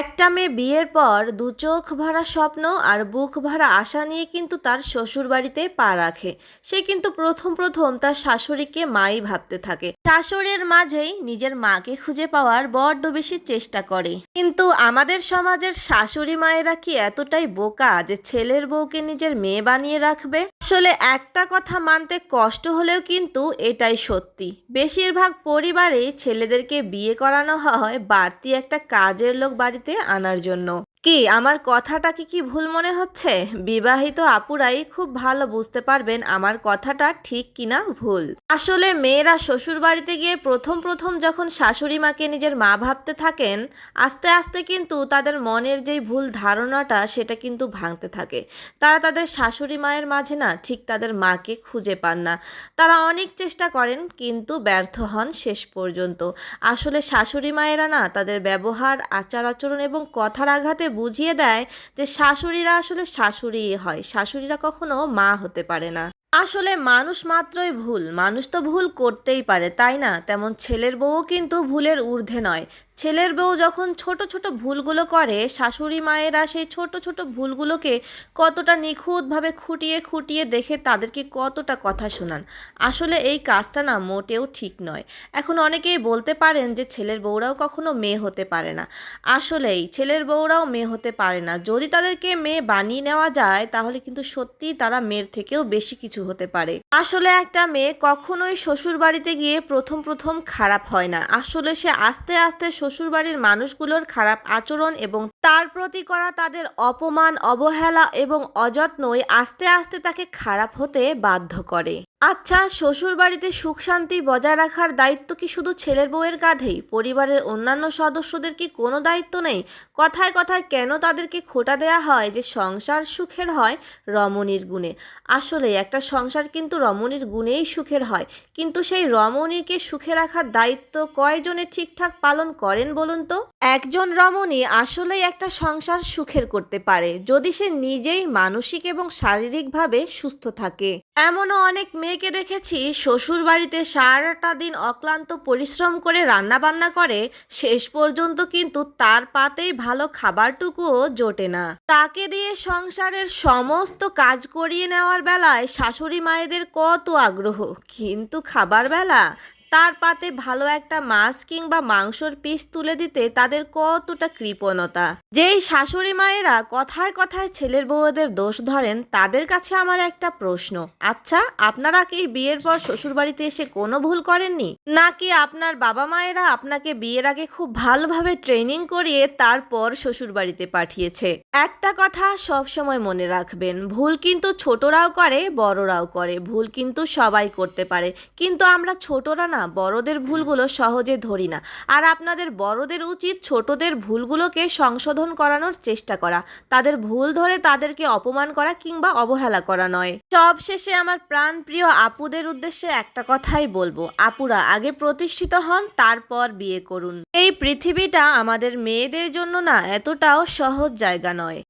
একটা মেয়ে বিয়ের পর দু চোখ ভরা স্বপ্ন আর বুক ভরা আশা নিয়ে কিন্তু তার শ্বশুর বাড়িতে পা রাখে। সে কিন্তু প্রথম প্রথম তার শাশুড়িকে মাই ভাবতে থাকে, শাশুড়ির মাঝেই নিজের মাকে খুঁজে পাওয়ার বড্ড বেশি চেষ্টা করে। কিন্তু আমাদের সমাজের শাশুড়ি মায়েরা কি এতটাই বোকা যে ছেলের বউকে নিজের মেয়ে বানিয়ে রাখবে? আসলে একটা কথা মানতে কষ্ট হলেও কিন্তু এটাই সত্যি। বেশিরভাগ পরিবারে ছেলেদেরকে বিয়ে করানো হয় বাড়তি একটা কাজের লোক বাড়িতে আনার জন্য। কি আমার কথাটা কি ভুল মনে হচ্ছে? বিবাহিত আপুরাই খুব ভালো বুঝতে পারবেন আমার কথাটা ঠিক কিনা ভুল। আসলে মেয়েরা শ্বশুর বাড়িতে গিয়ে প্রথম প্রথম যখন শাশুড়ি মাকে নিজের মা ভাবতে থাকেন, আস্তে আস্তে কিন্তু তাদের মনের যেই ভুল ধারণাটা সেটা কিন্তু ভাঙতে থাকে। তারা তাদের শাশুড়ি মায়ের মাঝে না ঠিক তাদের মাকে খুঁজে পান না। তারা অনেক চেষ্টা করেন কিন্তু ব্যর্থ হন শেষ পর্যন্ত। আসলে শাশুড়ি মায়েরা না তাদের ব্যবহার, আচার আচরণ এবং কথার আঘাতে বুঝিয়ে দেয় যে শাশুড়িরা আসলে শাশুড়িই হয়, শাশুড়িরা কখনো মা হতে পারে না। আসলে মানুষ মাত্রই ভুল, মানুষ তো ভুল করতেই পারে, তাই না? তেমন ছেলের বউও কিন্তু ভুলের ঊর্ধ্বে নয়। ছেলের বউ যখন ছোট ছোট ভুলগুলো করে, শাশুড়ি মায়েরা সেই ছোট ছোট ভুলগুলোকে কতটা নিখুঁতভাবে খুঁটিয়ে খুঁটিয়ে দেখে তাদেরকে কতটা কথা শোনান। আসলে এই কাজটা না মোটেও ঠিক নয়। এখন অনেকেই বলতে পারেন যে ছেলের বউরাও কখনো মেয়ে হতে পারে না। আসলেই ছেলের বউরাও মেয়ে হতে পারে না। যদি তাদেরকে মেয়ে বানিয়ে নেওয়া যায় তাহলে কিন্তু সত্যিই তারা মেয়ের থেকেও বেশি কিছু হতে পারে। আসলে একটা মেয়ে কখনোই শ্বশুর বাড়িতে গিয়ে প্রথম প্রথম খারাপ হয় না। আসলে সে আস্তে আস্তে শ্বশুর বাড়ির মানুষগুলোর খারাপ আচরণ এবং তার প্রতি করা তাদের অপমান, অবহেলা এবং অযত্নই আস্তে আস্তে তাকে খারাপ হতে বাধ্য করে। আচ্ছা, শ্বশুর বাড়িতে সুখ শান্তি বজায় রাখার দায়িত্ব কি শুধু ছেলের বউয়ের কাঁধেই? পরিবারের অন্যান্য সদস্যদের কি কোনো দায়িত্ব নেই? কথায় কথায় কেন তাদেরকে খোঁটা দেয়া হয় যে সংসার সুখের হয় রমণীর গুণে? আসলে একটা সংসার কিন্তু রমণীর গুণেই সুখের হয়, কিন্তু সেই রমণীকে সুখে রাখার দায়িত্ব কয়জনে ঠিকঠাক পালন করেন বলুন তো? একজন রমণী আসলেই একটা সংসার সুখের করতে পারে যদি সে নিজেই মানসিক এবং শারীরিকভাবে সুস্থ থাকে। এমনও অনেক মেয়েকে দেখেছি শ্বশুর বাড়িতে সারাটা দিন অক্লান্ত পরিশ্রম করে রান্না বান্না করে, শেষ পর্যন্ত কিন্তু তার পাতেই ভালো খাবারটুকুও জোটে না। তাকে দিয়ে সংসারের সমস্ত কাজ করিয়ে নেওয়ার বেলায় শাশুড়ি মায়েদের কত আগ্রহ, কিন্তু খাবার বেলা তার পাতে ভালো একটা মাছ কিংবা মাংসর পিস তুলে দিতে তাদের কতটা কৃপণতা। যেই শাশুড়ি মায়েরা কথায় কথায় ছেলের বউদের দোষ ধরেন তাদের কাছে আমার একটা প্রশ্ন, আচ্ছা আপনারা কি বিয়ের পর শ্বশুর বাড়িতে এসে কোনো ভুল করেননি? নাকি আপনার বাবা মায়েরা আপনাকে বিয়ের আগে খুব ভালোভাবে ট্রেনিং করিয়ে তারপর শ্বশুর বাড়িতে পাঠিয়েছে? একটা কথা সব সময় মনে রাখবেন, ভুল কিন্তু ছোটরাও করে বড়রাও করে, ভুল কিন্তু সবাই করতে পারে, কিন্তু আমরা ছোটরা না বড়দের ভুলগুলো সহজে ধরি না। আর আপনাদের বড়দের উচিত ছোটদের ভুলগুলোকে সংশোধন করানোর চেষ্টা করা, তাদের ভুল ধরে তাদেরকে অপমান করা কিংবা অবহেলা করা নয়। সব শেষে আমার প্রাণ প্রিয় আপুদের উদ্দেশ্যে একটা কথাই বলবো, আপুরা আগে প্রতিষ্ঠিত হন, তারপর বিয়ে করুন। এই পৃথিবীটা আমাদের মেয়েদের জন্য না এতটাও সহজ জায়গা নয়।